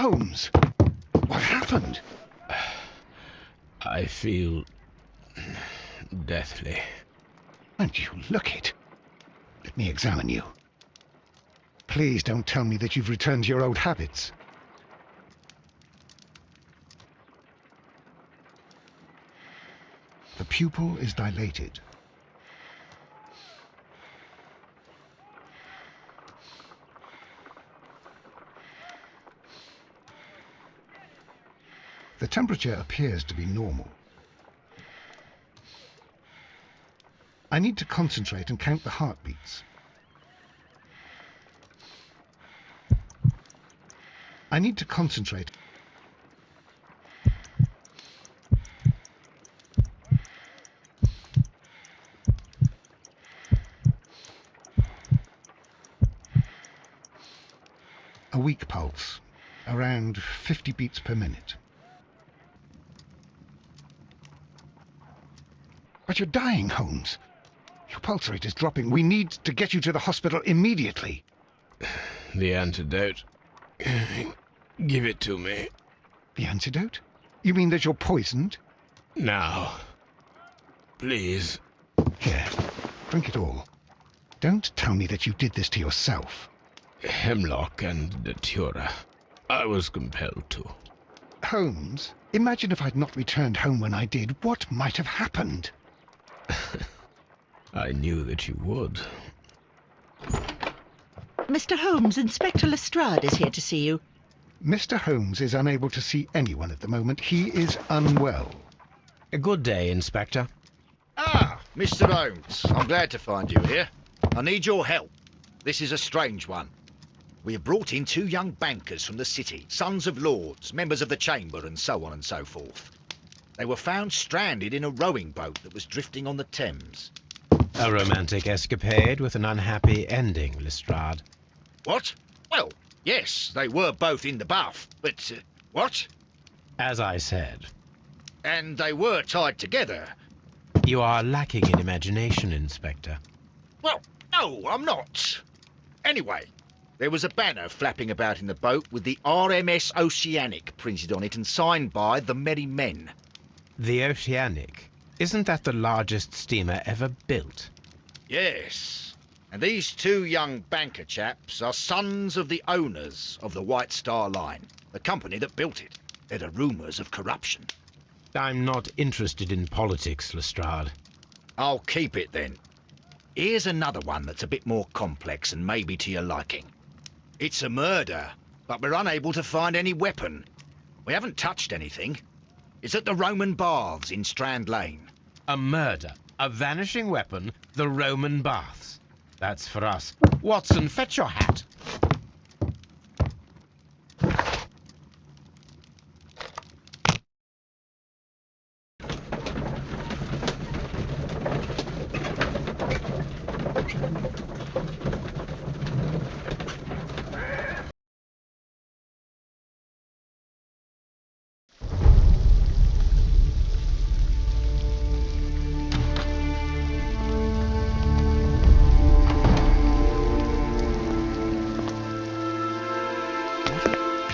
Holmes, what happened? I feel deathly. And you look it. Let me examine you. Please don't tell me that you've returned to your old habits. The pupil is dilated. The temperature appears to be normal. I need to concentrate and count the heartbeats. I need to concentrate. A weak pulse, around 50 beats per minute. But you're dying, Holmes. Your pulse rate is dropping. We need to get you to the hospital immediately. The antidote. Give it to me. The antidote? You mean that you're poisoned? Now. Please. Here, drink it all. Don't tell me that you did this to yourself. Hemlock and datura. I was compelled to. Holmes, imagine if I'd not returned home when I did. What might have happened? I knew that you would. Mr. Holmes, Inspector Lestrade is here to see you. Mr. Holmes is unable to see anyone at the moment. He is unwell. A good day, Inspector. Ah, Mr. Holmes, I'm glad to find you here. I need your help. This is a strange one. We have brought in 2 young bankers from the city, sons of lords, members of the chamber, and so on and so forth. They were found stranded in a rowing boat that was drifting on the Thames. A romantic escapade with an unhappy ending, Lestrade. What? Well, yes, they were both in the bath, but... what? As I said, And they were tied together. you are lacking in imagination, Inspector. Well, no, I'm not. Anyway, there was a banner flapping about in the boat with the RMS Oceanic printed on it and signed by the Merry Men. The Oceanic. Isn't that the largest steamer ever built? Yes. And these 2 young banker chaps are sons of the owners of the White Star Line, the company that built it. There are rumours of corruption. I'm not interested in politics, Lestrade. I'll keep it then. Here's another one that's a bit more complex and maybe to your liking. It's a murder, but we're unable to find any weapon. We haven't touched anything. It's at the Roman Baths in Strand Lane. A murder, a vanishing weapon, the Roman Baths. That's for us. Watson, fetch your hat.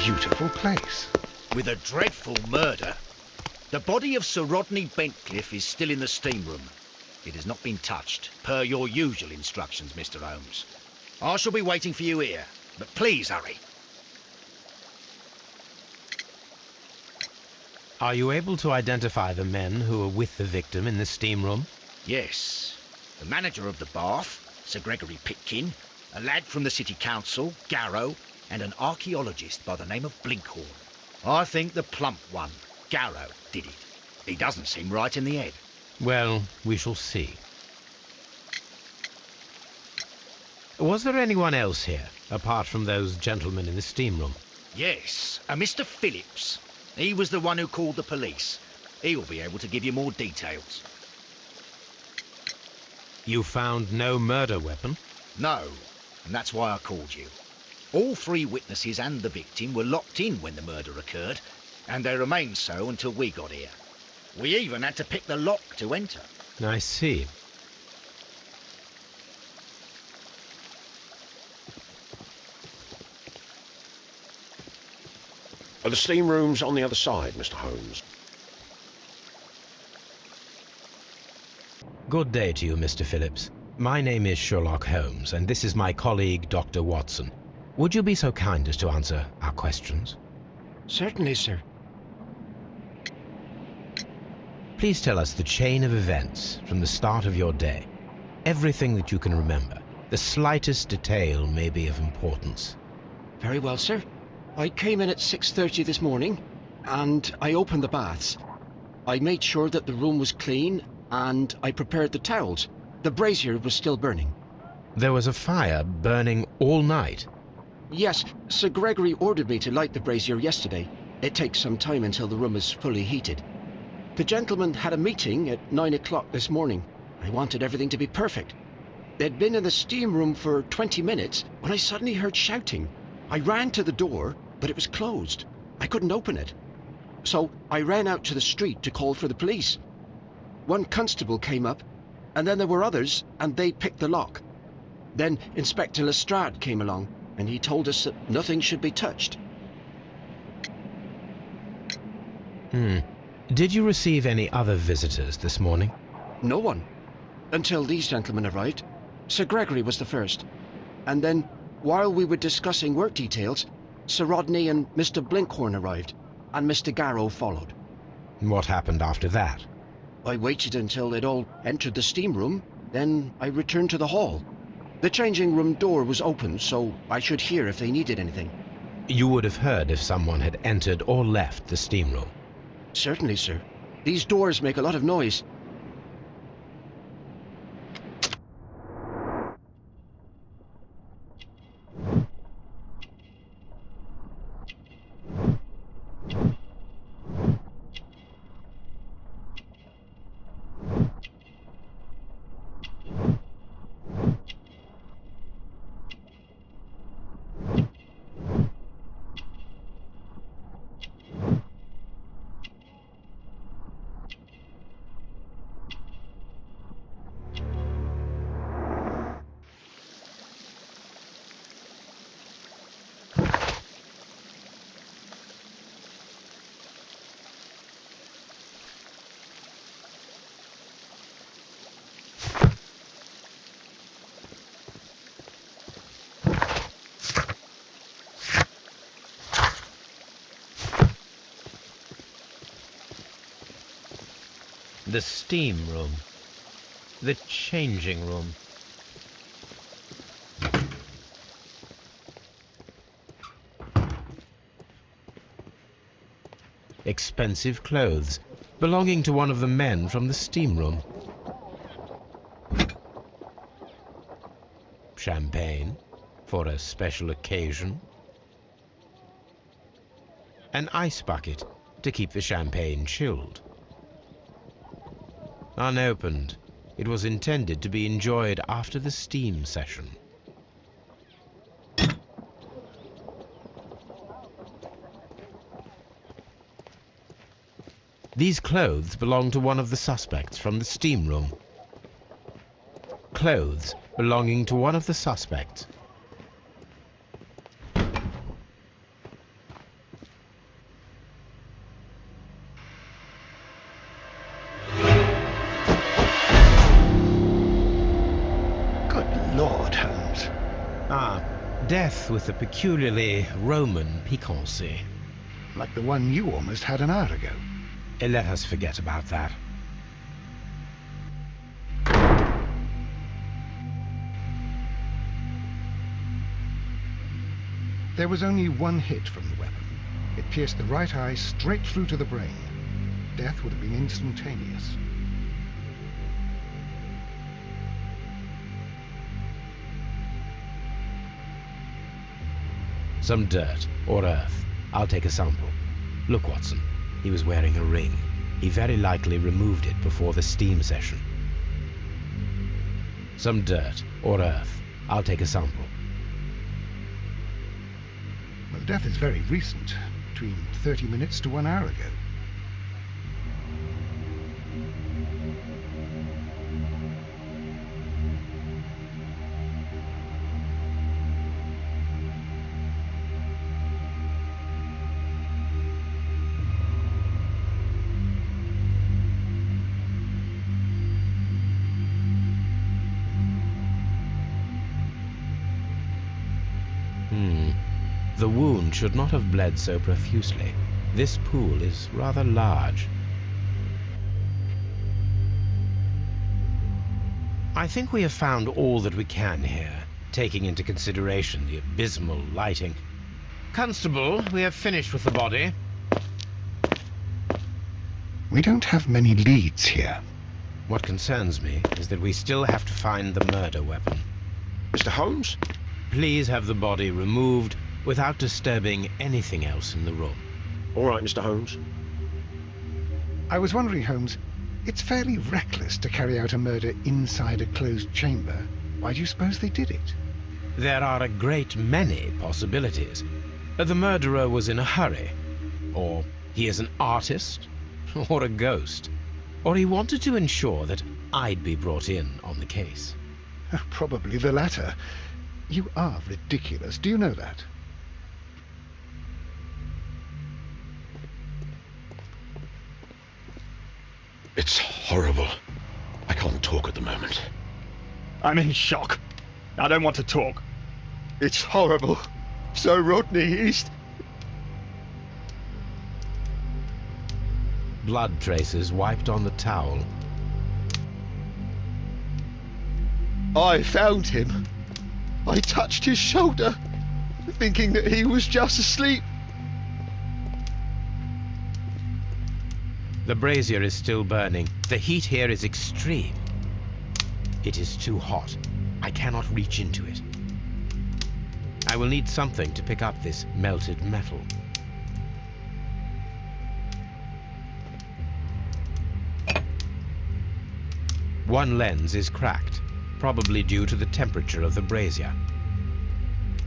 Beautiful place. With a dreadful murder. The body of Sir Rodney Bentcliffe is still in the steam room. It has not been touched, per your usual instructions, Mr. Holmes. I shall be waiting for you here, but please hurry. Are you able to identify the men who were with the victim in the steam room? Yes. The manager of the bath, Sir Gregory Pitkin, a lad from the City Council, Garrow, and an archaeologist by the name of Blinkhorn. I think the plump one, Garrow, did it. He doesn't seem right in the head. Well, we shall see. Was there anyone else here, apart from those gentlemen in the steam room? Yes, a Mr. Phillips. He was the one who called the police. He'll be able to give you more details. You found no murder weapon? No, and that's why I called you. All 3 witnesses and the victim were locked in when the murder occurred, and they remained so until we got here. We even had to pick the lock to enter. I see. Are the steam rooms on the other side, Mr. Holmes? Good day to you, Mr. Phillips. My name is Sherlock Holmes, and this is my colleague, Dr. Watson. Would you be so kind as to answer our questions? Certainly, sir. Please tell us the chain of events from the start of your day. Everything that you can remember. The slightest detail may be of importance. Very well, sir. I came in at 6:30 this morning, and I opened the baths. I made sure that the room was clean, and I prepared the towels. The brazier was still burning. There was a fire burning all night. Yes, Sir Gregory ordered me to light the brazier yesterday. It takes some time until the room is fully heated. The gentlemen had a meeting at 9 o'clock this morning. I wanted everything to be perfect. They'd been in the steam room for 20 minutes when I suddenly heard shouting. I ran to the door, but it was closed. I couldn't open it. So I ran out to the street to call for the police. One constable came up, and then there were others, and they picked the lock. Then Inspector Lestrade came along, and he told us that nothing should be touched. Did you receive any other visitors this morning? No one. Until these gentlemen arrived. Sir Gregory was the first. And then, while we were discussing work details, Sir Rodney and Mr. Blinkhorn arrived, and Mr. Garrow followed. What happened after that? I waited until they'd all entered the steam room, then I returned to the hall. The changing room door was open, so I should hear if they needed anything. You would have heard if someone had entered or left the steam room. Certainly, sir. These doors make a lot of noise. The steam room. The changing room. Expensive clothes belonging to one of the men from the steam room. Champagne for a special occasion. An ice bucket to keep the champagne chilled. Unopened, it was intended to be enjoyed after the steam session. These clothes belong to one of the suspects from the steam room. Clothes belonging to one of the suspects. Good Lord, Holmes. Death with a peculiarly Roman piquancy. Like the one you almost had an hour ago. Let us forget about that. There was only one hit from the weapon. It pierced the right eye straight through to the brain. Death would have been instantaneous. Some dirt or earth. I'll take a sample. Look, Watson. He was wearing a ring. He very likely removed it before the steam session. Some dirt or earth. I'll take a sample. Well, death is very recent. Between 30 minutes to 1 hour ago. The wound should not have bled so profusely. This pool is rather large. I think we have found all that we can here, taking into consideration the abysmal lighting. Constable, we have finished with the body. We don't have many leads here. What concerns me is that we still have to find the murder weapon. Mr. Holmes? Please have the body removed without disturbing anything else in the room. All right, Mr. Holmes. I was wondering, Holmes, it's fairly reckless to carry out a murder inside a closed chamber. Why do you suppose they did it? There are a great many possibilities. The murderer was in a hurry, or he is an artist, or a ghost, or he wanted to ensure that I'd be brought in on the case. Probably the latter. You are ridiculous. Do you know that? It's horrible. I can't talk at the moment. I'm in shock. I don't want to talk. It's horrible. So Rodney, he's... Blood traces wiped on the towel. I found him. I touched his shoulder, thinking that he was just asleep. The brazier is still burning. The heat here is extreme. It is too hot. I cannot reach into it. I will need something to pick up this melted metal. One lens is cracked, probably due to the temperature of the brazier.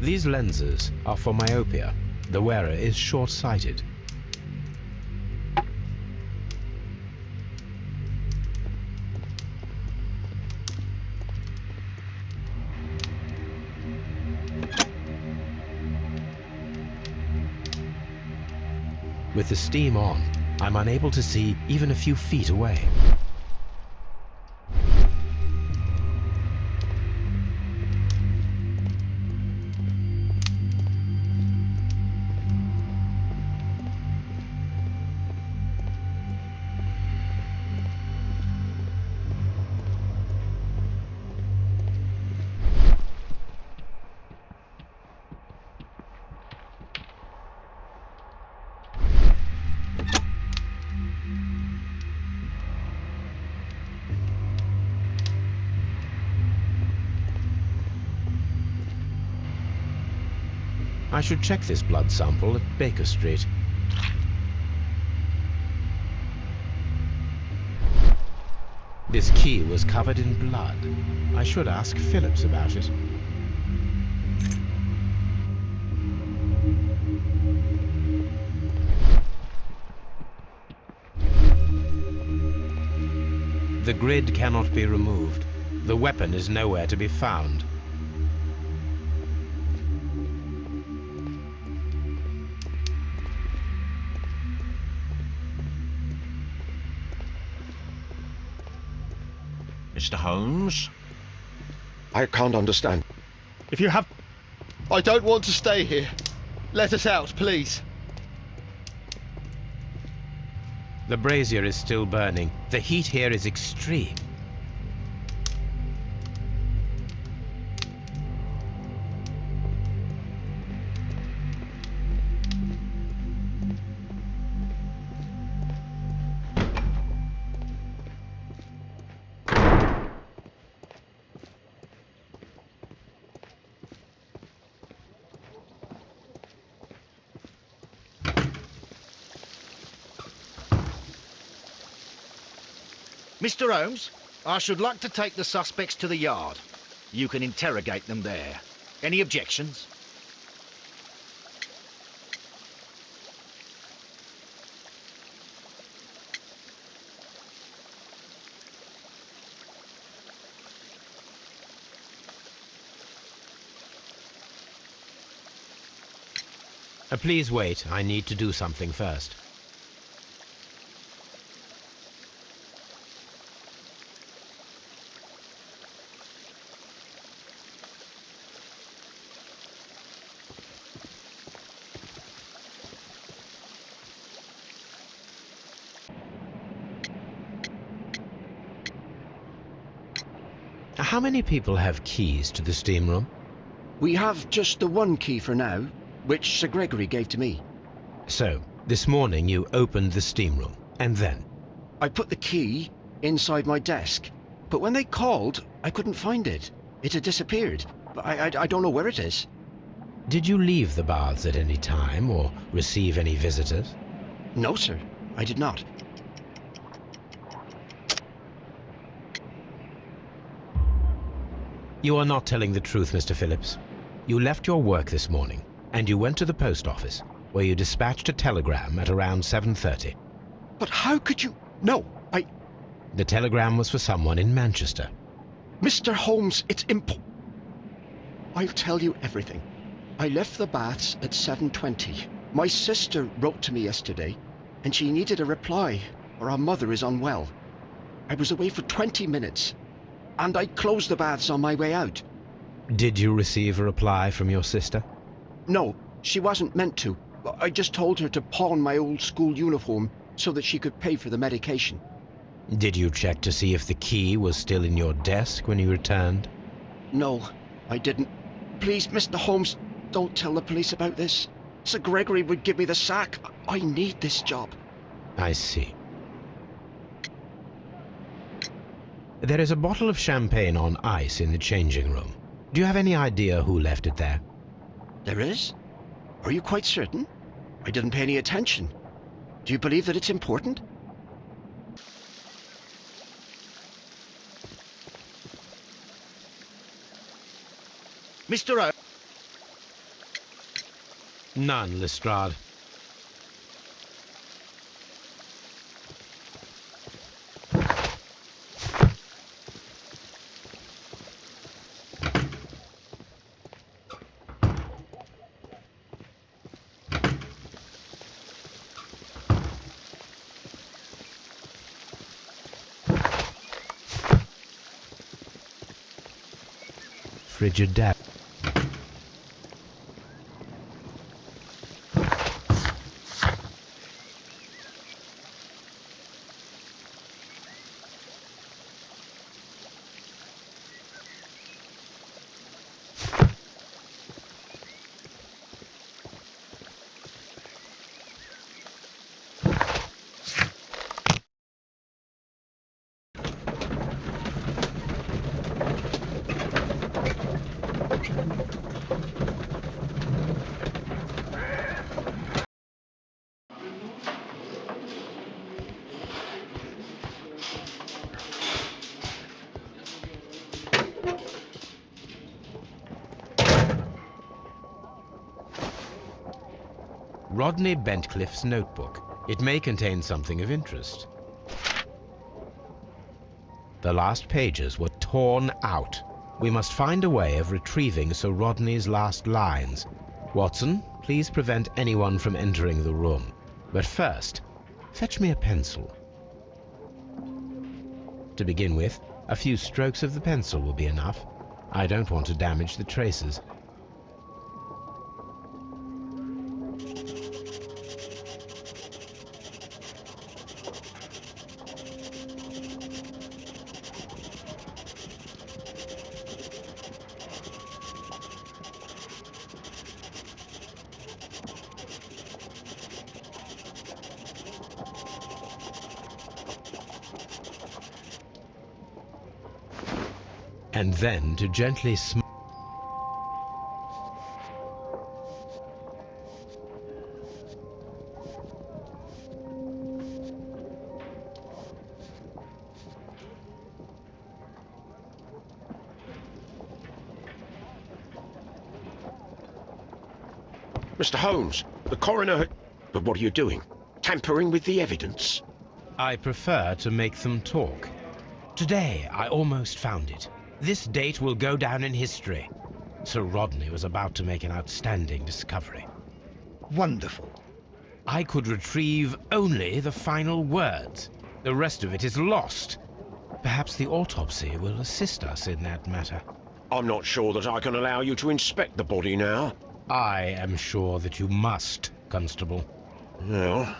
These lenses are for myopia. The wearer is short-sighted. With the steam on, I'm unable to see even a few feet away. I should check this blood sample at Baker Street. This key was covered in blood. I should ask Phillips about it. The grid cannot be removed. The weapon is nowhere to be found. Mr. Holmes? I can't understand. If you have... I don't want to stay here. Let us out, please. The brazier is still burning. The heat here is extreme. Mr. Holmes, I should like to take the suspects to the yard. You can interrogate them there. Any objections? Please wait. I need to do something first. How many people have keys to the steam room? We have just the one key for now, which Sir Gregory gave to me. So, this morning you opened the steam room, and then? I put the key inside my desk, but when they called, I couldn't find it. It had disappeared. I don't know where it is. Did you leave the baths at any time, or receive any visitors? No, sir, I did not. You are not telling the truth, Mr. Phillips. You left your work this morning, and you went to the post office, where you dispatched a telegram at around 7:30. But how could you... No, The telegram was for someone in Manchester. Mr. Holmes, it's I'll tell you everything. I left the baths at 7:20. My sister wrote to me yesterday, and she needed a reply, or our mother is unwell. I was away for 20 minutes, and I closed the baths on my way out. Did you receive a reply from your sister? No, she wasn't meant to. I just told her to pawn my old school uniform so that she could pay for the medication. Did you check to see if the key was still in your desk when you returned? No, I didn't. Please, Mr. Holmes, don't tell the police about this. Sir Gregory would give me the sack. I need this job. I see. There is a bottle of champagne on ice in the changing room. Do you have any idea who left it there? There is? Are you quite certain? I didn't pay any attention. Do you believe that it's important? Mr. O. None, Lestrade. Frigidaire. Rodney Bentcliffe's notebook. It may contain something of interest. The last pages were torn out. We must find a way of retrieving Sir Rodney's last lines. Watson, please prevent anyone from entering the room. But first, fetch me a pencil. To begin with, a few strokes of the pencil will be enough. I don't want to damage the traces. And then to gently Mr. Holmes, the coroner... But what are you doing? Tampering with the evidence? I prefer to make them talk. Today, I almost found it. This date will go down in history. Sir Rodney was about to make an outstanding discovery. Wonderful. I could retrieve only the final words. The rest of it is lost. Perhaps the autopsy will assist us in that matter. I'm not sure that I can allow you to inspect the body now. I am sure that you must, Constable. Well...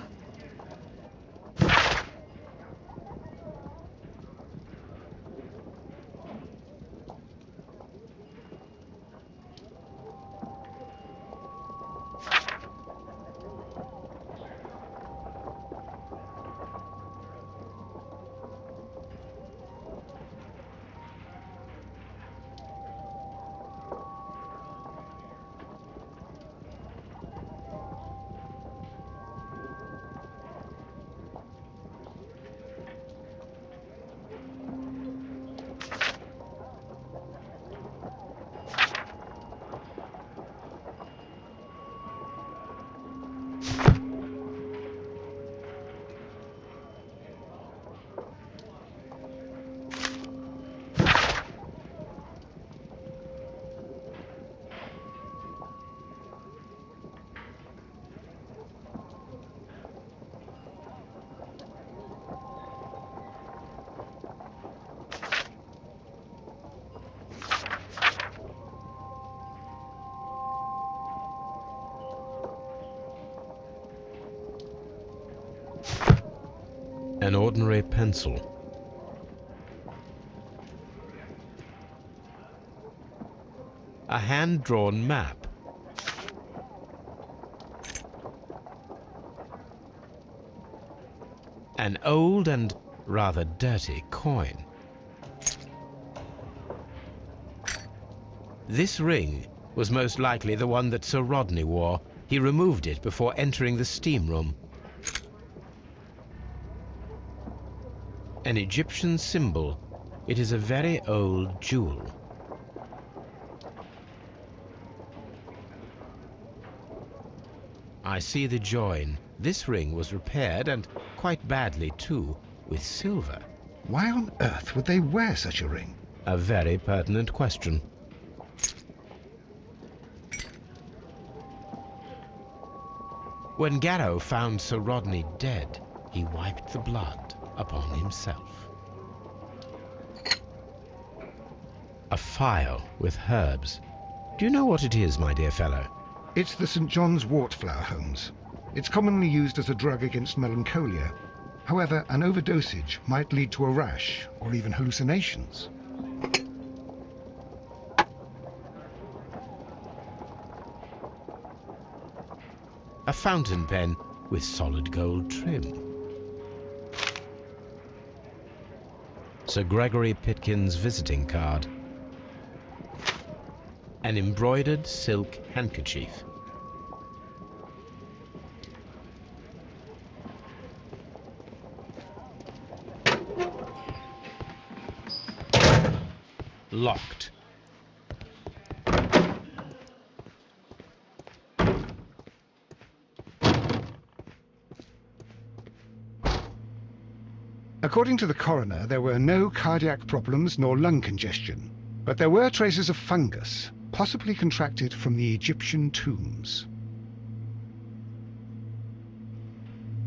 An ordinary pencil. A hand-drawn map. An old and rather dirty coin. This ring was most likely the one that Sir Rodney wore. He removed it before entering the steam room. An Egyptian symbol. It is a very old jewel. I see the join. This ring was repaired, and quite badly too, with silver. Why on earth would they wear such a ring? A very pertinent question. When Garrow found Sir Rodney dead, he wiped the blood upon himself. A phial with herbs. Do you know what it is, my dear fellow? It's the St. John's wort flower, Holmes. It's commonly used as a drug against melancholia. However, an overdosage might lead to a rash or even hallucinations. A fountain pen with solid gold trim. Sir Gregory Pitkin's visiting card. An embroidered silk handkerchief. Locked. According to the coroner, there were no cardiac problems nor lung congestion, but there were traces of fungus, possibly contracted from the Egyptian tombs.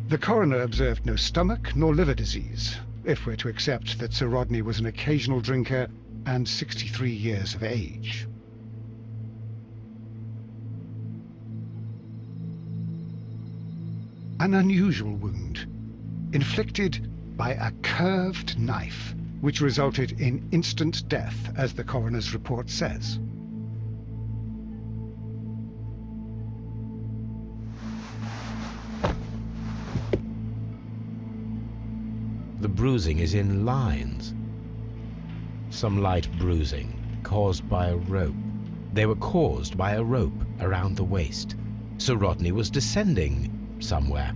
The coroner observed no stomach nor liver disease, if we're to accept that Sir Rodney was an occasional drinker and 63 years of age. An unusual wound, inflicted by a curved knife, which resulted in instant death, as the coroner's report says. The bruising is in lines. Some light bruising, caused by a rope. They were caused by a rope around the waist. Sir Rodney was descending somewhere.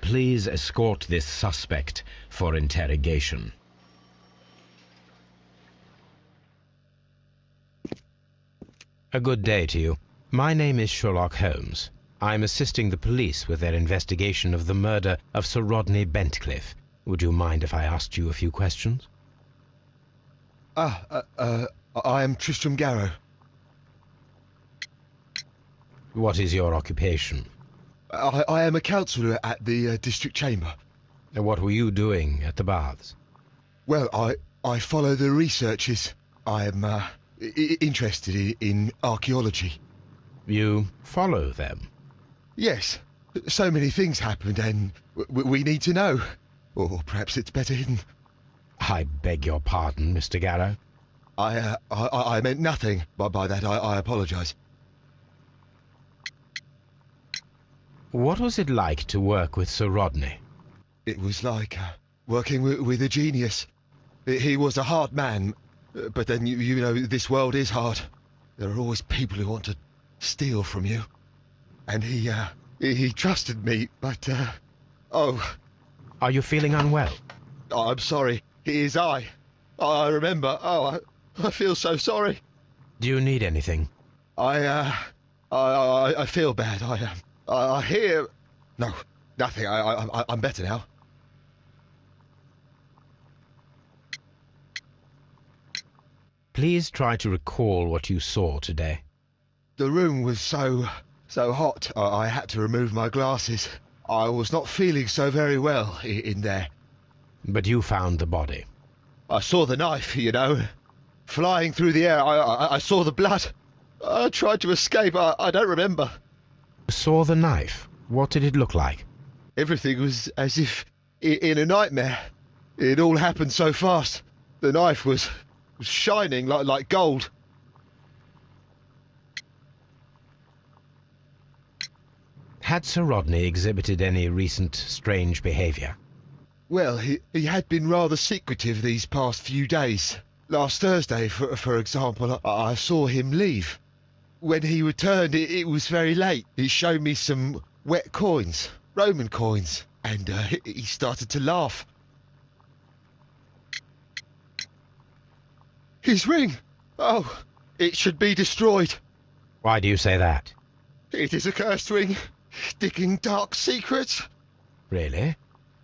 Please escort this suspect for interrogation. A good day to you. My name is Sherlock Holmes. I'm assisting the police with their investigation of the murder of Sir Rodney Bentcliffe. Would you mind if I asked you a few questions? I am Tristram Garrow. What is your occupation? I am a councillor at the district chamber. And what were you doing at the baths? Well, I follow the researches. I am interested in archaeology. You follow them? Yes. So many things happened and we need to know. Or perhaps it's better hidden. I beg your pardon, Mr. Garrow. I meant nothing by that. I apologise. What was it like to work with Sir Rodney? It was like working with a genius. He was a hard man, but then you know this world is hard. There are always people who want to steal from you. And he trusted me, but oh. Are you feeling unwell? I'm sorry. It is I remember. Oh, I feel so sorry. Do you need anything? I feel bad. I hear... No, nothing. I'm better now. Please try to recall what you saw today. The room was so hot, I had to remove my glasses. I was not feeling so very well in there. But you found the body. I saw the knife, you know, flying through the air. I saw the blood. I tried to escape. I don't remember. You saw the knife. What did it look like? Everything was as if in a nightmare. It all happened so fast. The knife was shining like gold. Had Sir Rodney exhibited any recent strange behaviour? Well, he had been rather secretive these past few days. Last Thursday, for example, I saw him leave. When he returned, it was very late. He showed me some wet coins, Roman coins, and he started to laugh. His ring! Oh, it should be destroyed. Why do you say that? It is a cursed ring, digging dark secrets. Really?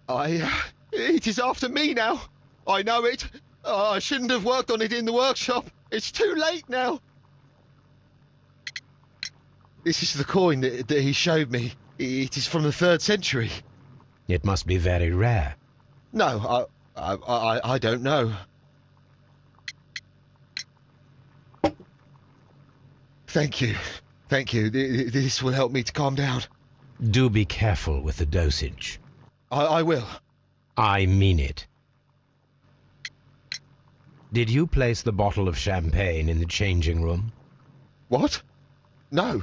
It is after me now. I know it. I shouldn't have worked on it in the workshop. It's too late now. This is the coin that he showed me. It is from the 3rd century. It must be very rare. No, I don't know. Thank you. Thank you. This will help me to calm down. Do be careful with the dosage. I will. I mean it. Did you place the bottle of champagne in the changing room? What? No.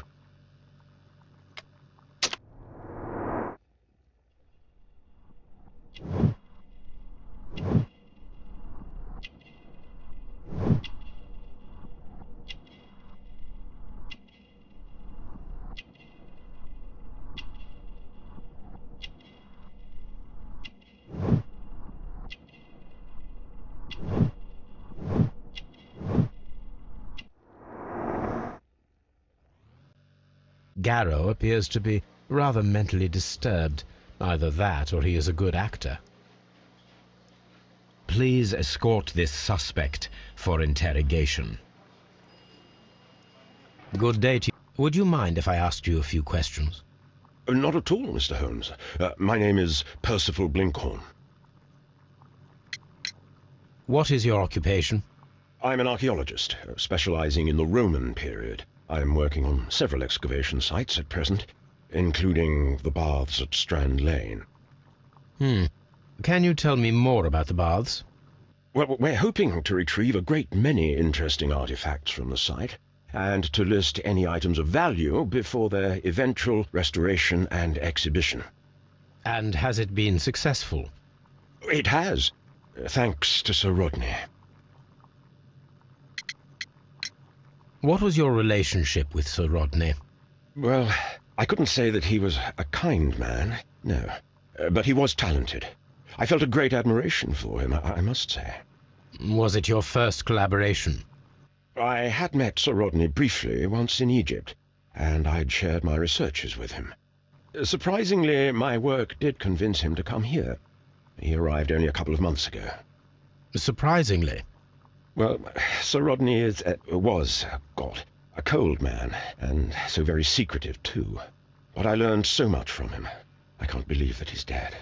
Garrow appears to be rather mentally disturbed. Either that or he is a good actor. Please escort this suspect for interrogation. Good day to you. Would you mind if I asked you a few questions? Not at all, Mr. Holmes. My name is Percival Blinkhorn. What is your occupation? I'm an archaeologist, specializing in the Roman period. I'm working on several excavation sites at present, including the baths at Strand Lane. Can you tell me more about the baths? Well, we're hoping to retrieve a great many interesting artifacts from the site, and to list any items of value before their eventual restoration and exhibition. And has it been successful? It has, thanks to Sir Rodney. What was your relationship with Sir Rodney? Well, I couldn't say that he was a kind man, no. But he was talented. I felt a great admiration for him, I must say. Was it your first collaboration? I had met Sir Rodney briefly once in Egypt, and I'd shared my researches with him. Surprisingly, my work did convince him to come here. He arrived only a couple of months ago. Surprisingly? Well, Sir Rodney was a cold man, and so very secretive too. But I learned so much from him. I can't believe that he's dead.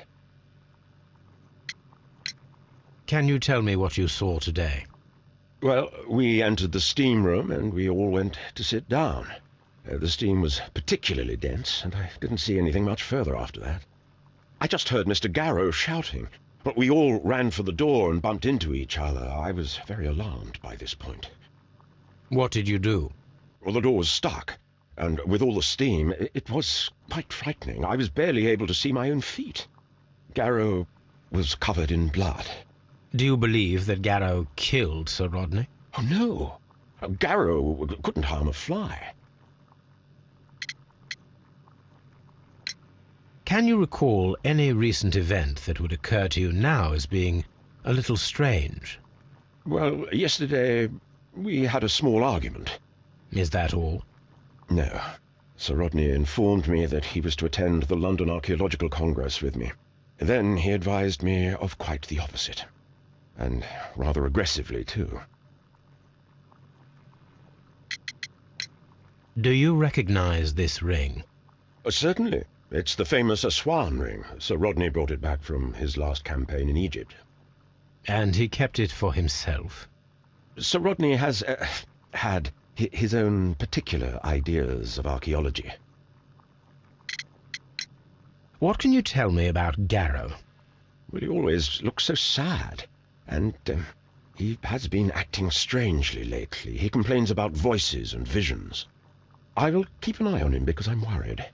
Can you tell me what you saw today? Well, we entered the steam room, and we all went to sit down. The steam was particularly dense, and I didn't see anything much further after that. I just heard Mr. Garrow shouting, but we all ran for the door and bumped into each other. I was very alarmed by this point. What did you do? Well, the door was stuck, and with all the steam, it was quite frightening. I was barely able to see my own feet. Garrow was covered in blood. Do you believe that Garrow killed Sir Rodney? Oh, no. Garrow couldn't harm a fly. Can you recall any recent event that would occur to you now as being a little strange? Well, yesterday we had a small argument. Is that all? No. Sir Rodney informed me that he was to attend the London Archaeological Congress with me. Then he advised me of quite the opposite. And rather aggressively, too. Do you recognize this ring? Certainly. It's the famous Aswan ring. Sir Rodney brought it back from his last campaign in Egypt. And he kept it for himself? Sir Rodney has had his own particular ideas of archaeology. What can you tell me about Garrow? Well, he always looks so sad, and he has been acting strangely lately. He complains about voices and visions. I will keep an eye on him because I'm worried.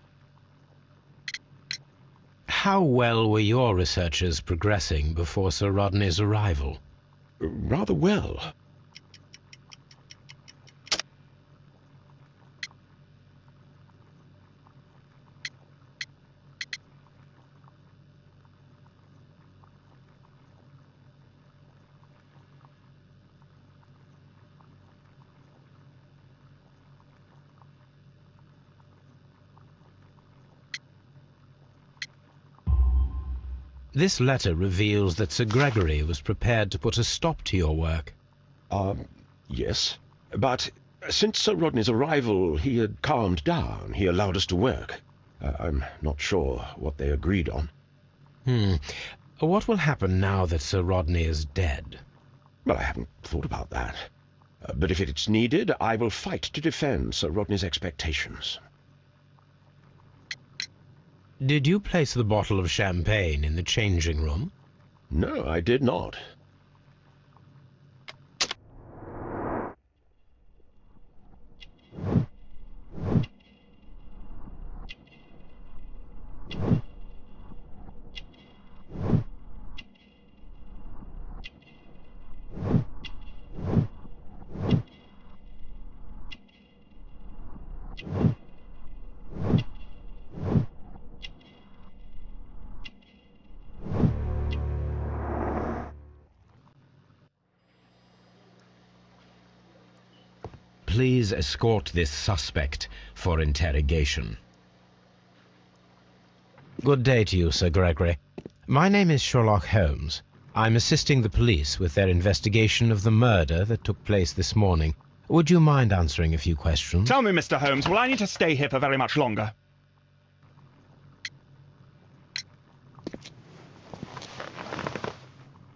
How well were your researches progressing before Sir Rodney's arrival? Rather well. This letter reveals that Sir Gregory was prepared to put a stop to your work. Yes. But since Sir Rodney's arrival, he had calmed down. He allowed us to work. I'm not sure what they agreed on. What will happen now that Sir Rodney is dead? Well, I haven't thought about that. But if it's needed, I will fight to defend Sir Rodney's expectations. Did you place the bottle of champagne in the changing room? No, I did not. Please escort this suspect for interrogation. Good day to you, Sir Gregory. My name is Sherlock Holmes. I'm assisting the police with their investigation of the murder that took place this morning. Would you mind answering a few questions? Tell me, Mr. Holmes, will I need to stay here for very much longer?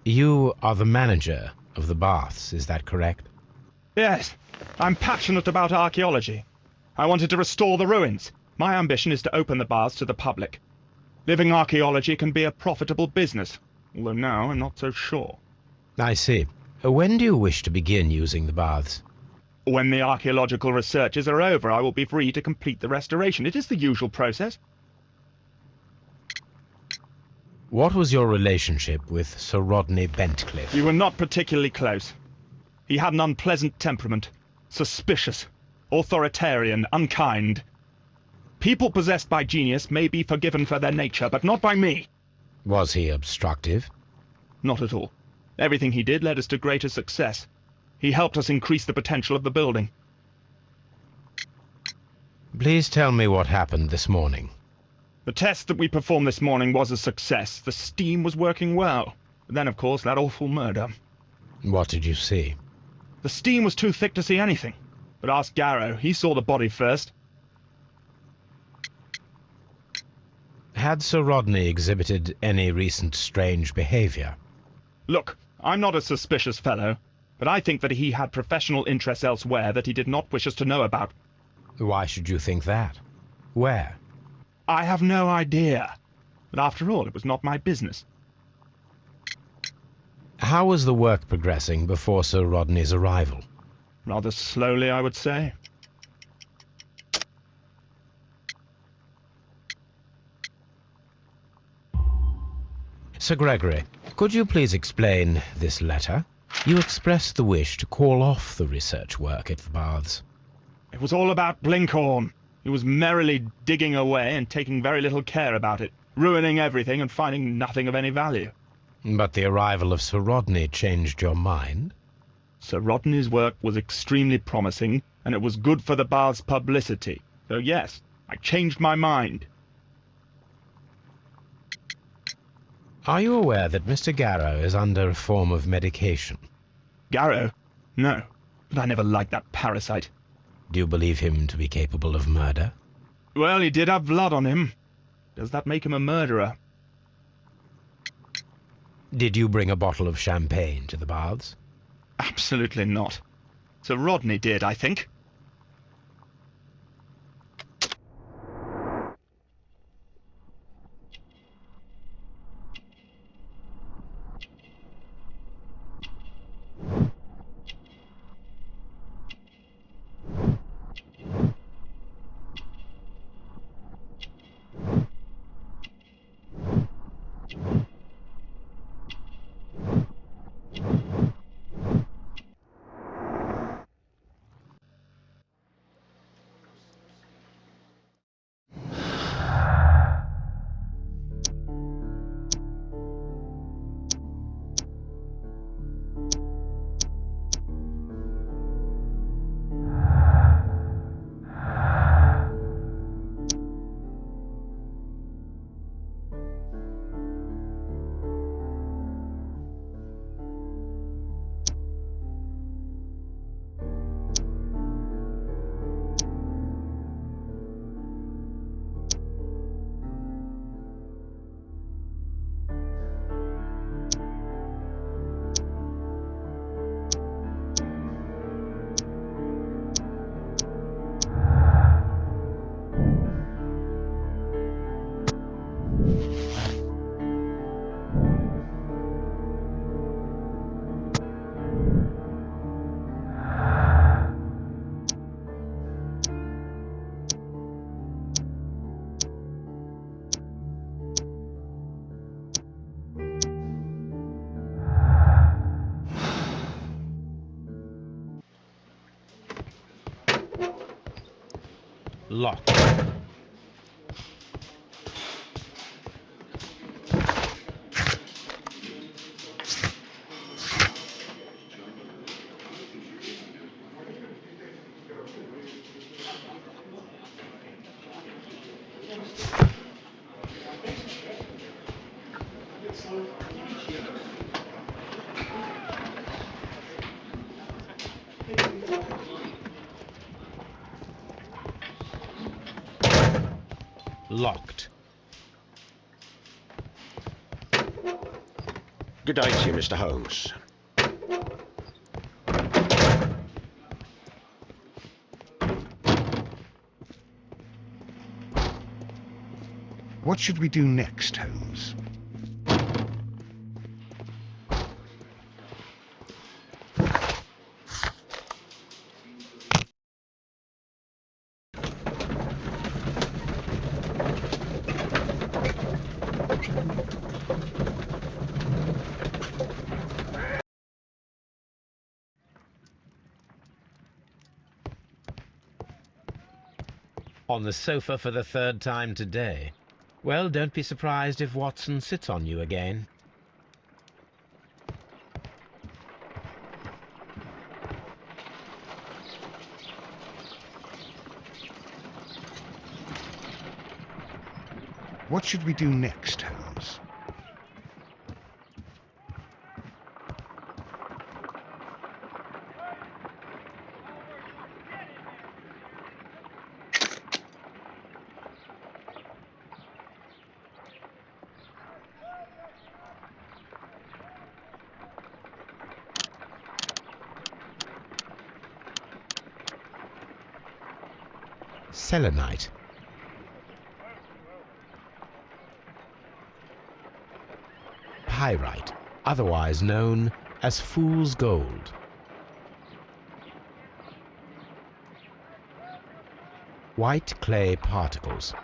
You are the manager of the baths, is that correct? Yes. I'm passionate about archaeology. I wanted to restore the ruins. My ambition is to open the baths to the public. Living archaeology can be a profitable business, although now I'm not so sure. I see. When do you wish to begin using the baths? When the archaeological researches are over, I will be free to complete the restoration. It is the usual process. What was your relationship with Sir Rodney Bentcliffe? We were not particularly close. He had an unpleasant temperament. Suspicious, authoritarian, unkind. People possessed by genius may be forgiven for their nature, but not by me. Was he obstructive? Not at all. Everything he did led us to greater success. He helped us increase the potential of the building. Please tell me what happened this morning. The test that we performed this morning was a success. The steam was working well. But then, of course, that awful murder. What did you see? The steam was too thick to see anything. But ask Garrow. He saw the body first. Had Sir Rodney exhibited any recent strange behavior? Look, I'm not a suspicious fellow, but I think that he had professional interests elsewhere that he did not wish us to know about. Why should you think that? Where? I have no idea. But after all, it was not my business. How was the work progressing before Sir Rodney's arrival? Rather slowly, I would say. Sir Gregory, could you please explain this letter? You expressed the wish to call off the research work at the baths. It was all about Blinkhorn. He was merrily digging away and taking very little care about it, ruining everything and finding nothing of any value. But the arrival of Sir Rodney changed your mind? Sir Rodney's work was extremely promising, and it was good for the bath's publicity. So yes, I changed my mind. Are you aware that Mr. Garrow is under a form of medication? Garrow? No, but I never liked that parasite. Do you believe him to be capable of murder? Well, he did have blood on him. Does that make him a murderer? Did you bring a bottle of champagne to the baths? Absolutely not. Sir Rodney did, I think. Locked. Locked. Good day to you, Mr. Holmes. What should we do next, Holmes? On the sofa for the third time today. Well, don't be surprised if Watson sits on you again. What should we do next, Holmes? Selenite. Pyrite, otherwise known as fool's gold. White clay particles.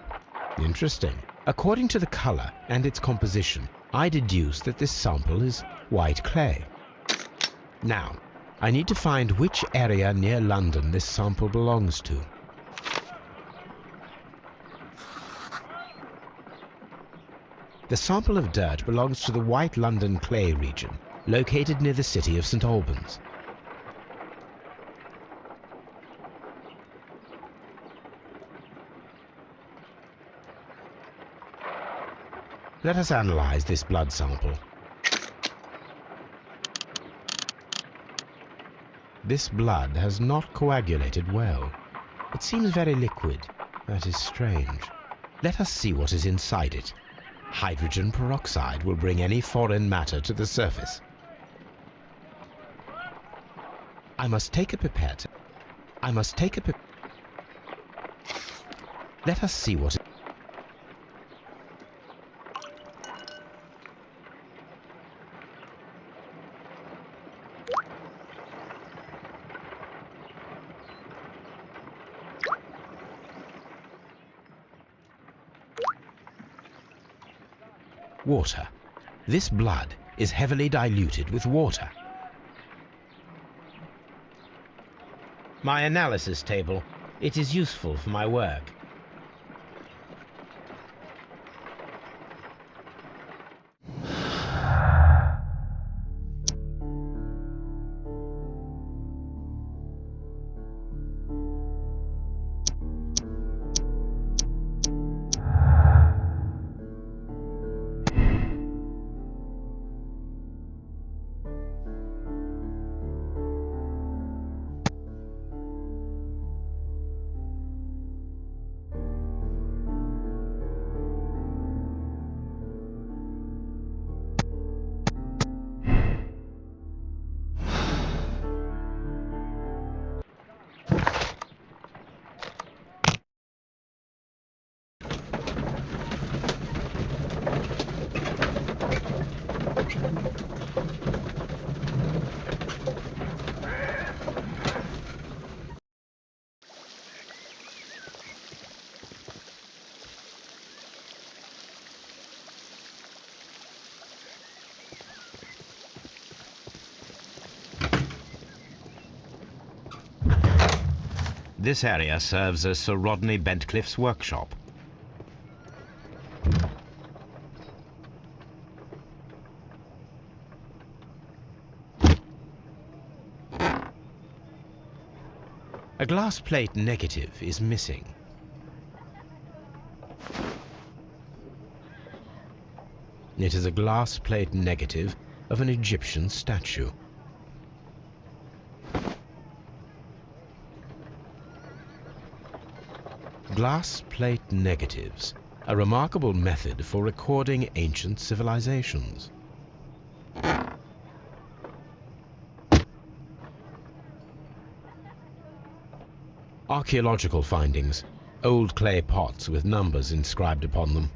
Interesting. According to the color and its composition, I deduce that this sample is white clay. Now, I need to find which area near London this sample belongs to. The sample of dirt belongs to the White London clay region, located near the city of St. Albans. Let us analyze this blood sample. This blood has not coagulated well. It seems very liquid. That is strange. Let us see what is inside it. Hydrogen peroxide will bring any foreign matter to the surface. I must take a pipette. Let us see what... Water. This blood is heavily diluted with water. My analysis table. It is useful for my work. This area serves as Sir Rodney Bentcliffe's workshop. A glass plate negative is missing. It is a glass plate negative of an Egyptian statue. Glass plate negatives, a remarkable method for recording ancient civilizations. Archaeological findings, old clay pots with numbers inscribed upon them.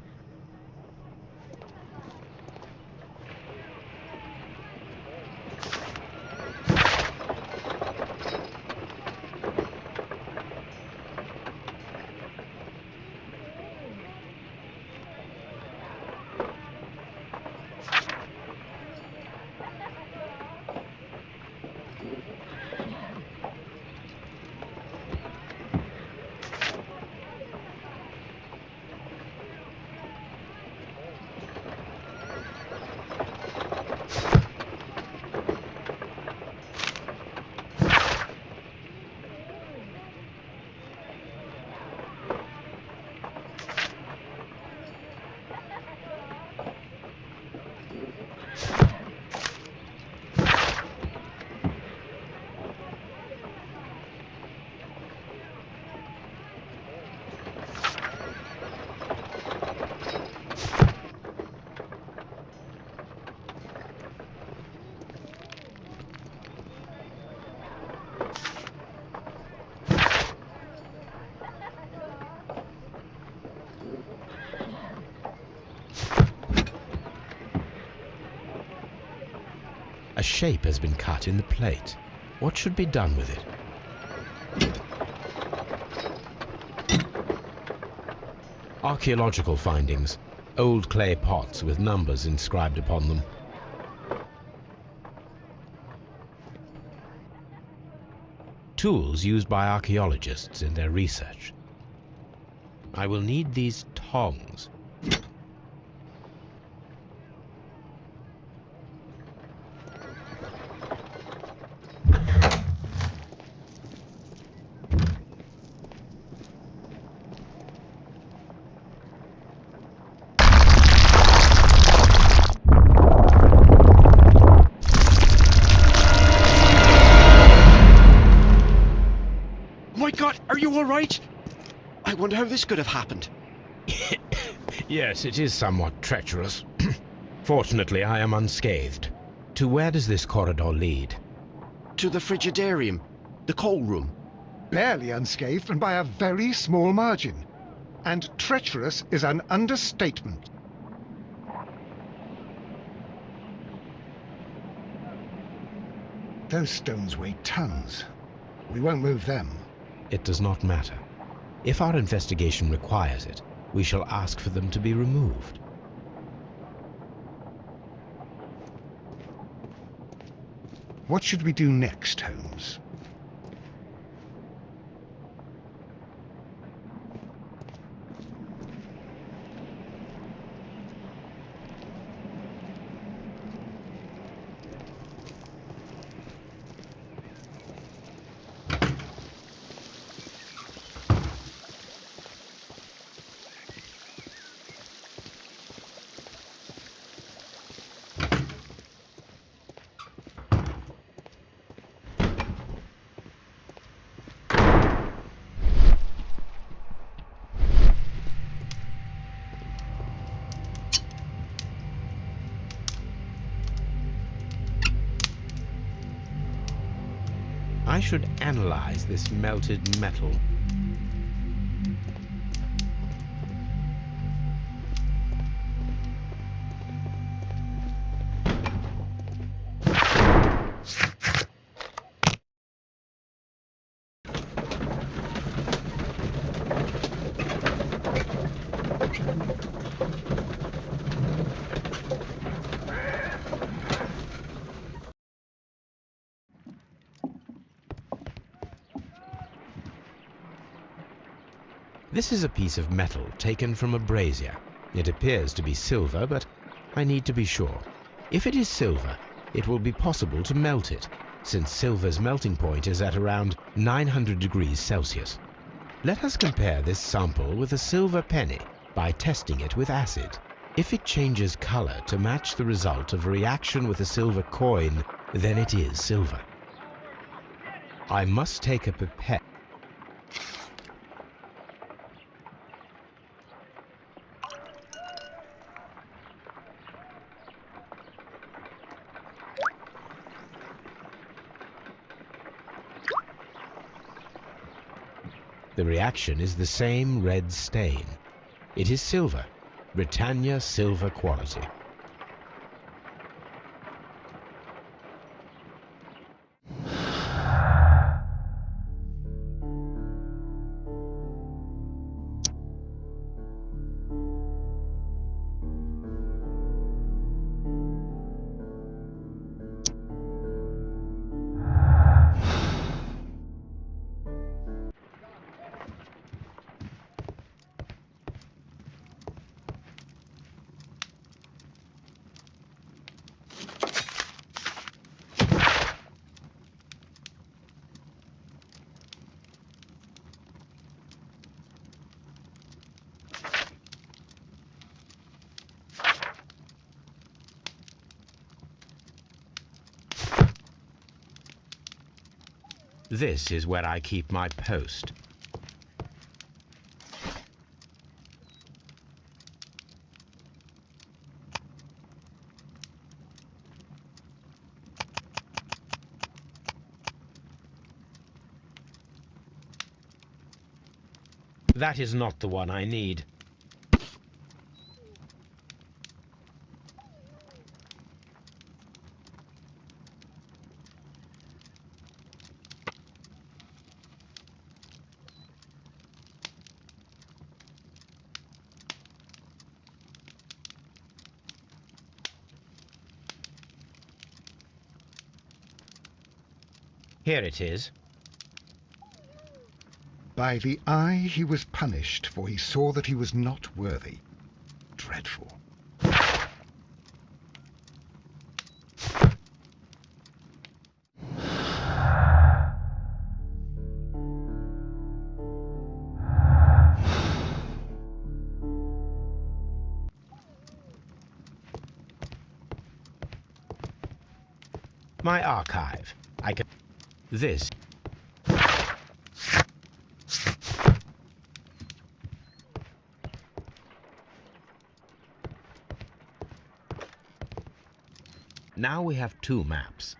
A shape has been cut in the plate. What should be done with it? Archaeological findings, old clay pots with numbers inscribed upon them. Tools used by archaeologists in their research. I will need these tongs. My God, are you all right? I wonder how this could have happened. Yes, it is somewhat treacherous. Fortunately, I am unscathed. To where does this corridor lead? To the frigidarium, the coal room. Barely unscathed and by a very small margin. And treacherous is an understatement. Those stones weigh tons. We won't move them. It does not matter. If our investigation requires it, we shall ask for them to be removed. What should we do next, Holmes? I should analyze this melted metal. This is a piece of metal taken from a brazier. It appears to be silver, but I need to be sure. If it is silver, it will be possible to melt it, since silver's melting point is at around 900 degrees Celsius. Let us compare this sample with a silver penny by testing it with acid. If it changes color to match the result of a reaction with a silver coin, then it is silver. I must take a pipette. The reaction is the same red stain. It is silver, Britannia silver quality. This is where I keep my post. That is not the one I need. Here it is. By the eye he was punished, for he saw that he was not worthy. Dreadful. My archive. I can... This Now we have two maps.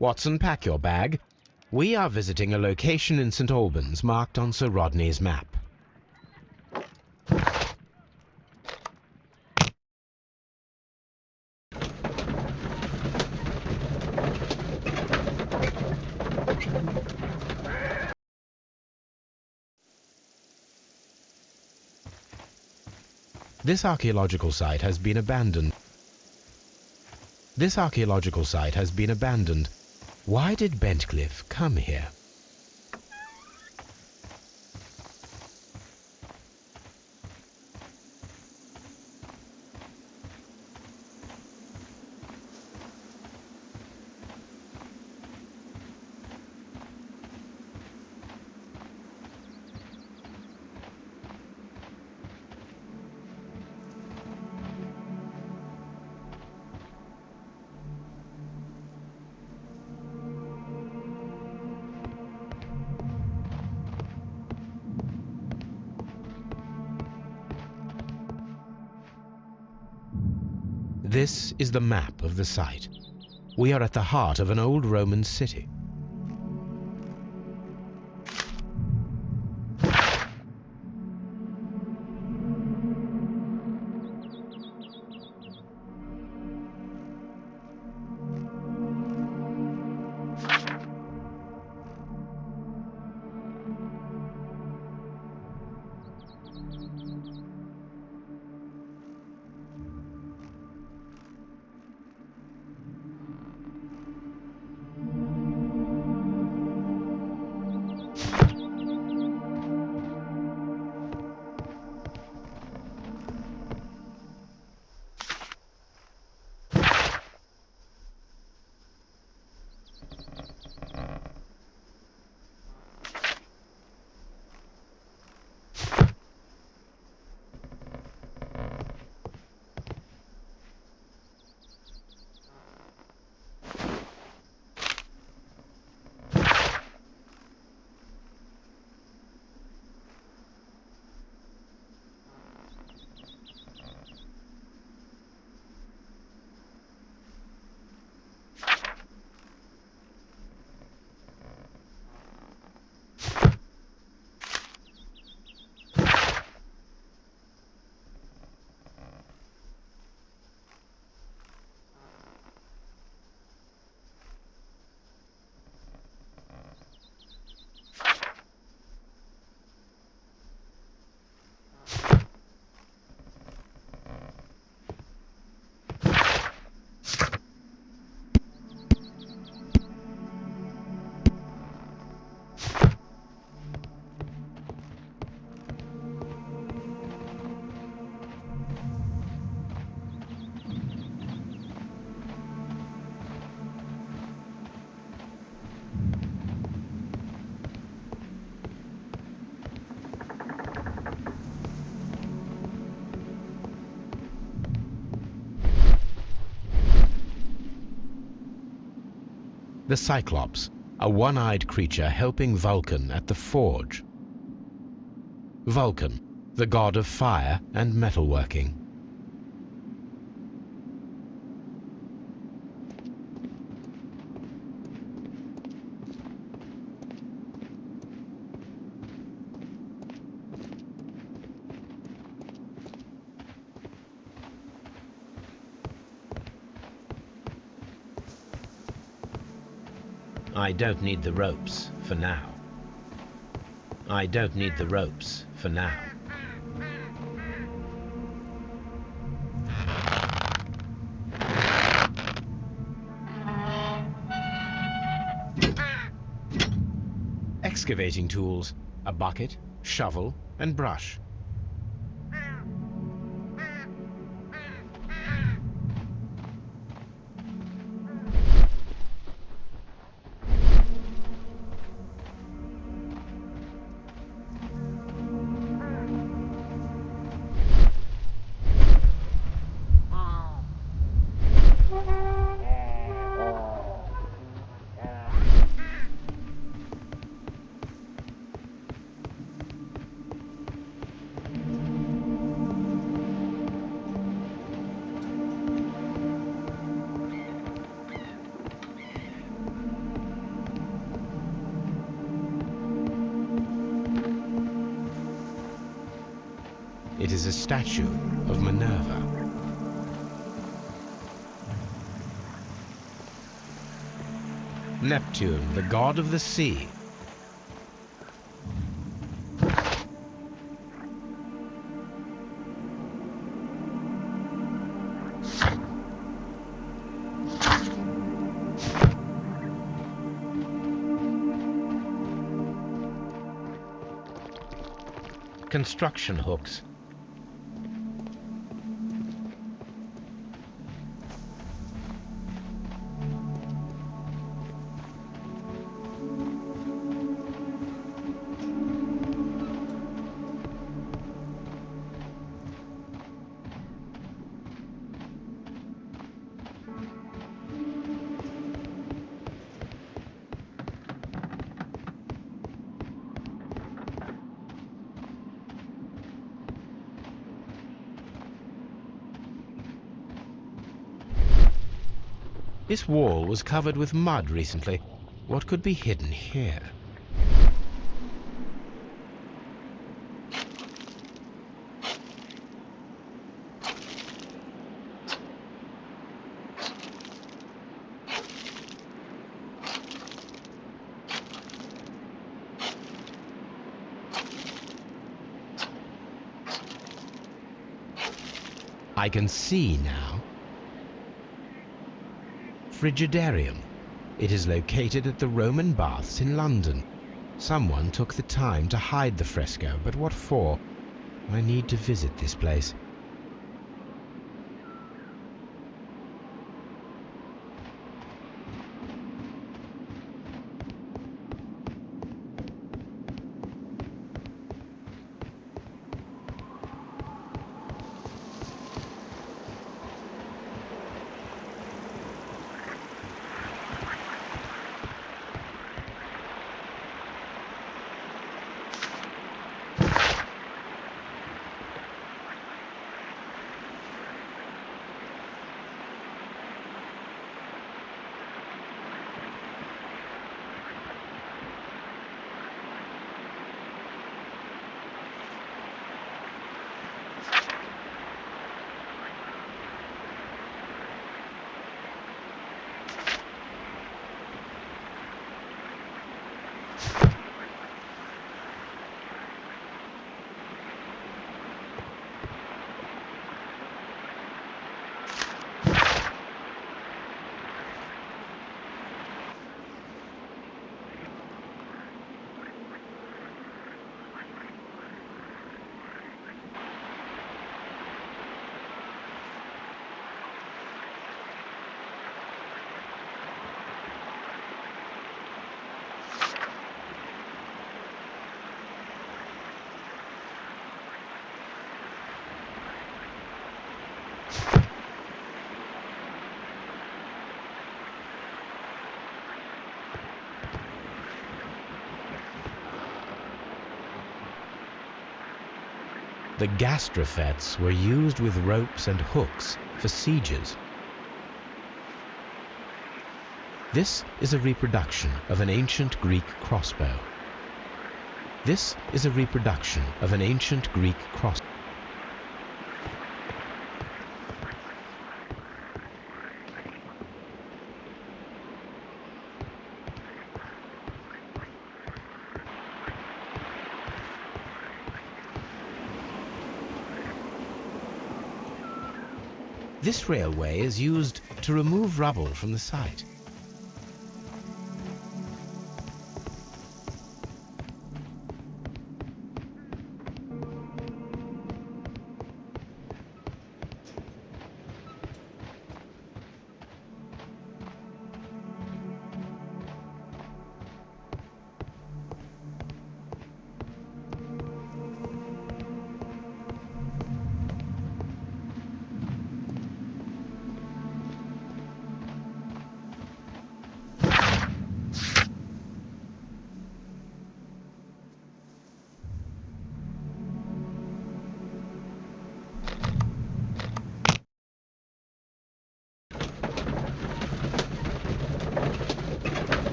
Watson, pack your bag. We are visiting a location in St. Albans marked on Sir Rodney's map. This archaeological site has been abandoned. Why did Bentcliffe come here? This is the map of the site. We are at the heart of an old Roman city. The Cyclops, a one-eyed creature helping Vulcan at the forge. Vulcan, the god of fire and metalworking. I don't need the ropes for now. I don't need the ropes for now. excavating tools: a bucket, shovel, and brush. It is a statue of Minerva. Neptune, the god of the sea. Construction hooks. This wall was covered with mud recently. What could be hidden here? I can see now. Frigidarium. It is located at the Roman Baths in London. Someone took the time to hide the fresco, but what for? I need to visit this place. The gastrofets were used with ropes and hooks for sieges. This is a reproduction of an ancient Greek crossbow. This is a reproduction of an ancient Greek crossbow. This railway is used to remove rubble from the site.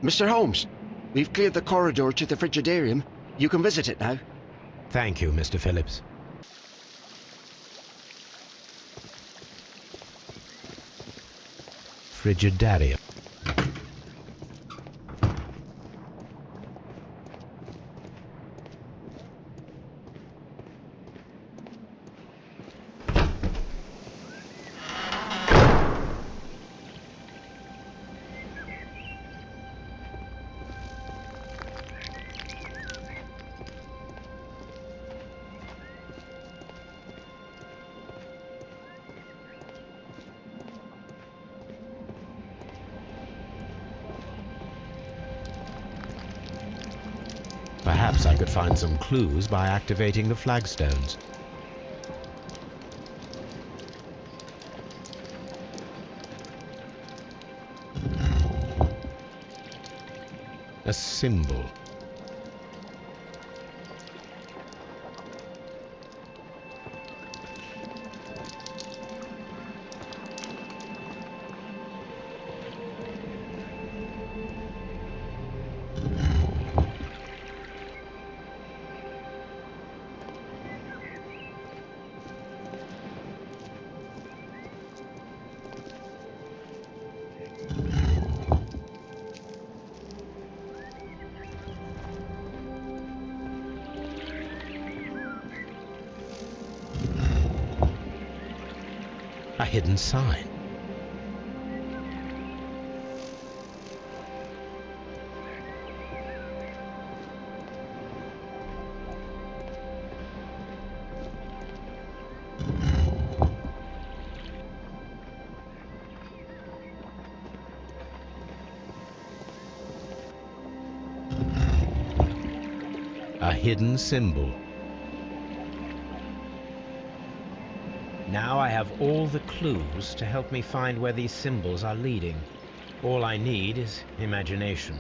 Mr. Holmes, we've cleared the corridor to the frigidarium. You can visit it now. Thank you, Mr. Phillips. Frigidarium. Perhaps I could find some clues by activating the flagstones. A symbol. A hidden sign. A hidden symbol. Now I have all the clues to help me find where these symbols are leading. All I need is imagination.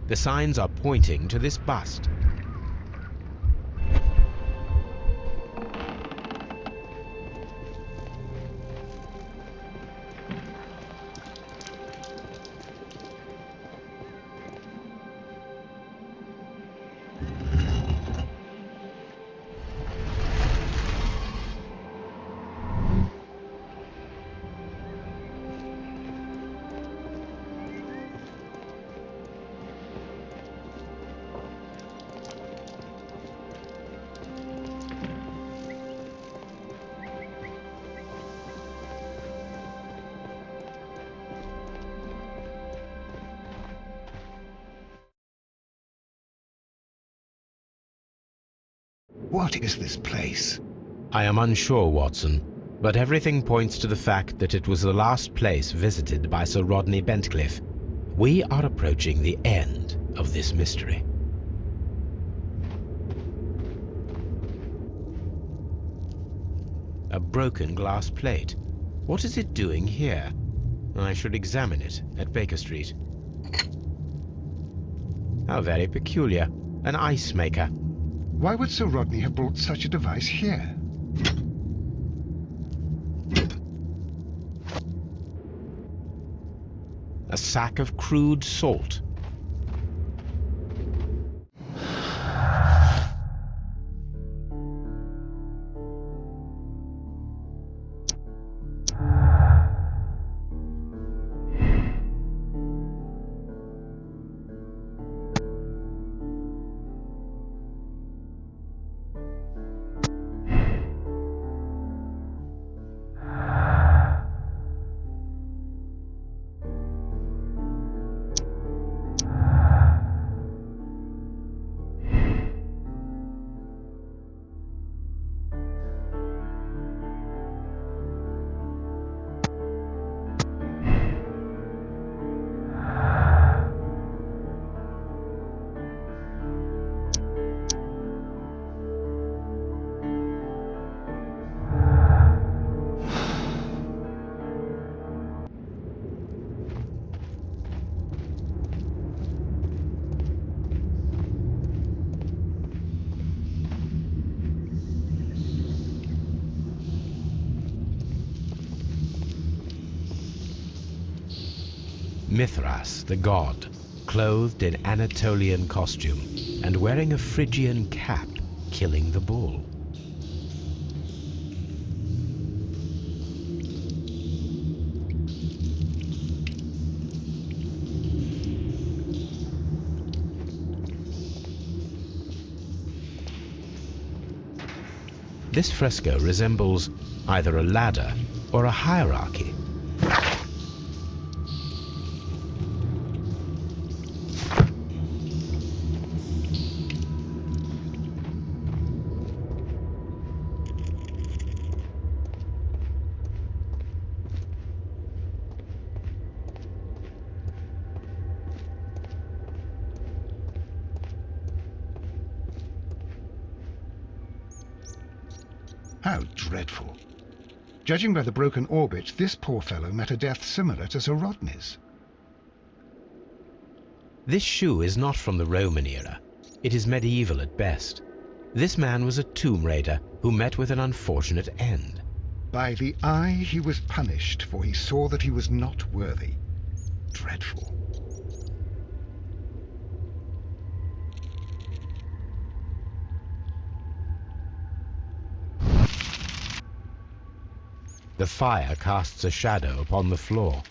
The signs are pointing to this bust. What is this place? I am unsure, Watson, but everything points to the fact that it was the last place visited by Sir Rodney Bentcliffe. We are approaching the end of this mystery. A broken glass plate. What is it doing here? I should examine it at Baker Street. How very peculiar. An ice maker. Why would Sir Rodney have brought such a device here? A sack of crude salt. Mithras, the god, clothed in Anatolian costume and wearing a Phrygian cap, killing the bull. This fresco resembles either a ladder or a hierarchy. How dreadful. Judging by the broken orbit, this poor fellow met a death similar to Sir Rodney's. This shoe is not from the Roman era. It is medieval at best. This man was a tomb raider who met with an unfortunate end. By the eye he was punished, for he saw that he was not worthy. Dreadful. The fire casts a shadow upon the floor.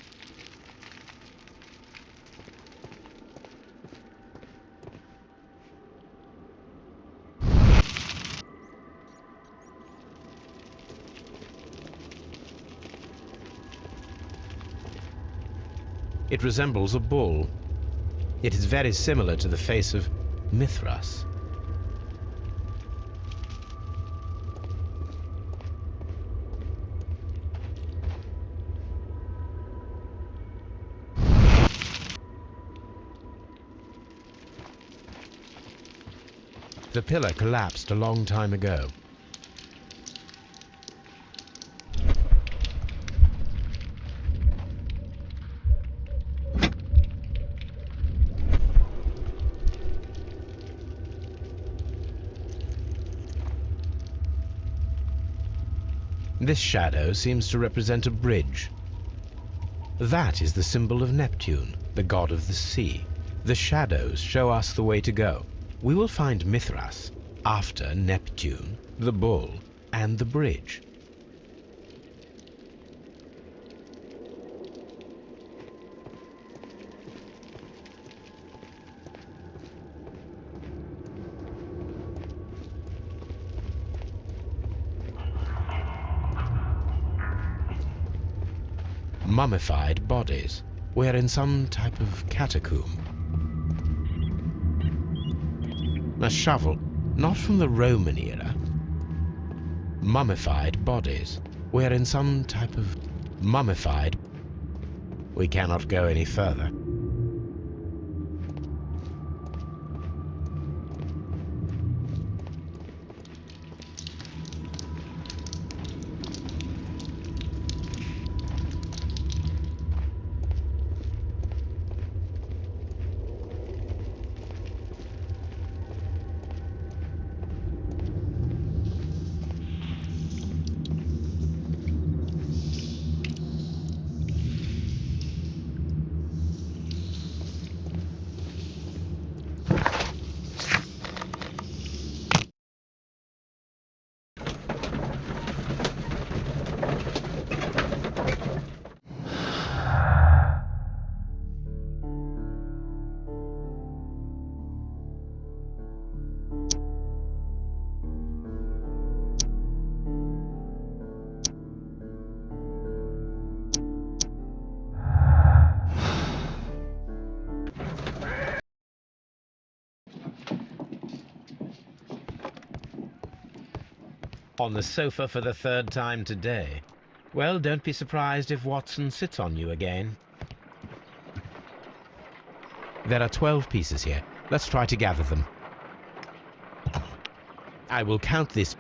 It resembles a bull. It is very similar to the face of Mithras. The pillar collapsed a long time ago. This shadow seems to represent a bridge. That is the symbol of Neptune, the god of the sea. The shadows show us the way to go. We will find Mithras after Neptune, the bull, and the bridge. Mummified bodies. We're in some type of catacomb. A shovel, not from the Roman era. Mummified bodies. We're in some type of mummified. We cannot go any further. On the sofa for the third time today. Well, don't be surprised if Watson sits on you again. There are 12 pieces here. Let's try to gather them. I will count this.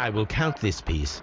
I will count this piece.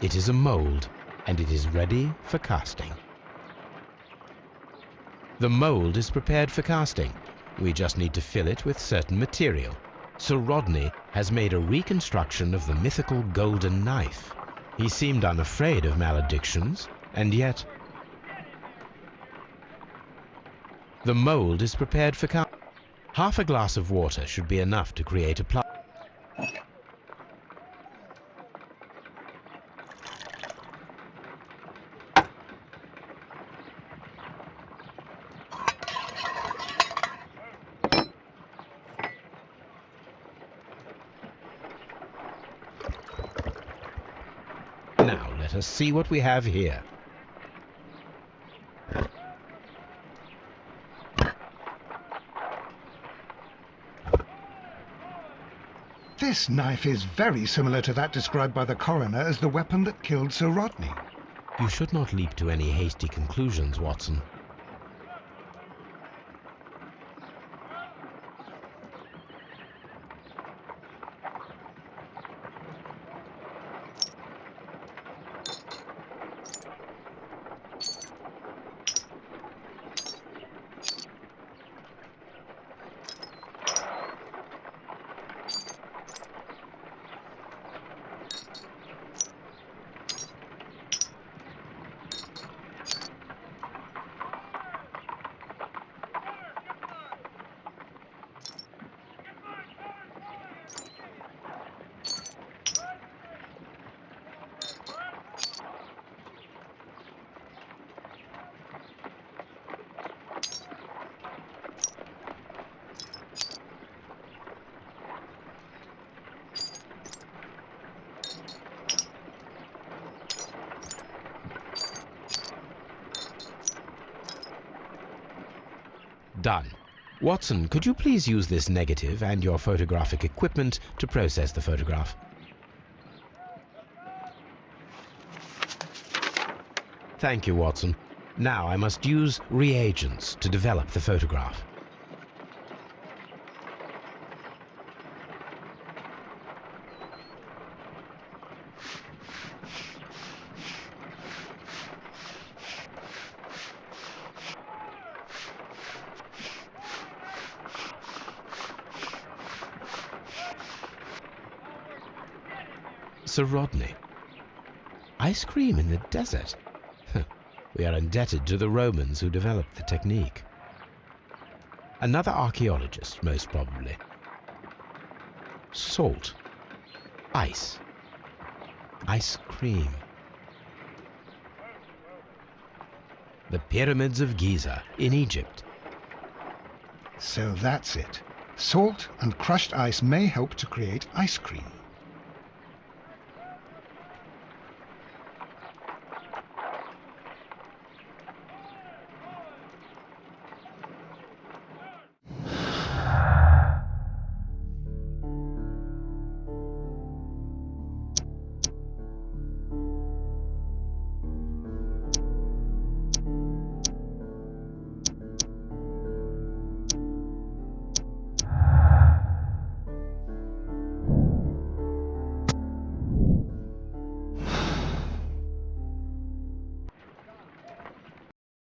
It is a mold, and it is ready for casting. The mold is prepared for casting. We just need to fill it with certain material. Sir Rodney has made a reconstruction of the mythical golden knife. He seemed unafraid of maledictions, and yet... The mold is prepared for casting. Half a glass of water should be enough to create a Now let us see what we have here. This knife is very similar to that described by the coroner as the weapon that killed Sir Rodney. You should not leap to any hasty conclusions, Watson. Done. Watson, could you please use this negative and your photographic equipment to process the photograph? Thank you, Watson. Now I must use reagents to develop the photograph. Sir Rodney. Ice cream in the desert. We are indebted to the Romans who developed the technique. Another archaeologist, most probably. Salt. Ice. Ice cream. The Pyramids of Giza in Egypt. So that's it. Salt and crushed ice may help to create ice cream.